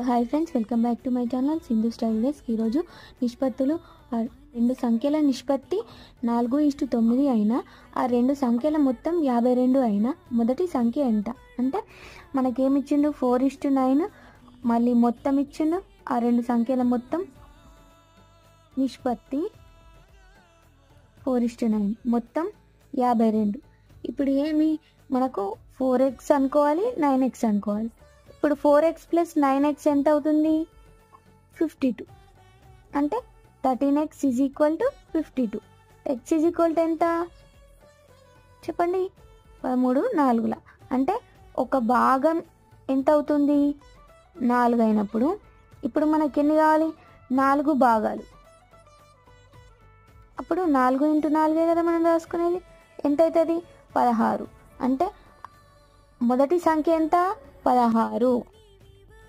Hi friends, welcome back to my channel Sindhu style desk. ఈరోజు నిష్పత్తులు రెండు సంఖ్యల నిష్పత్తి 4:9 అయినా ఆ రెండు సంఖ్యల మొత్తం 52 అయినా మొదటి సంఖ్య ఎంత అంటే మనకేమిచ్చిండు 4:9, మళ్ళీ మొత్తం ఇచ్చిండు ఆ రెండు సంఖ్యల మొత్తం నిష్పత్తి 4:9 మొత్తం 52. ఇప్పుడు ఏమి మనకు 4x అనుకోవాలి, 9x అనుకోవాలి. ఇప్పుడు 4x + 9x ఎంత అవుతుంది? 52. అంటే 13x = 52. x ఎంత చెప్పండి? 13/4. అంటే ఒక భాగం ఎంత అవుతుంది? 4 అయినప్పుడు ఇప్పుడు మనకి ఎన్ని కావాలి? 4 భాగాలు. అప్పుడు 4 × 4 కదా మనం రాసుకునేది. ఎంత అవుతుంది? 16. అంటే మొదటి సంఖ్య ఎంత? 16.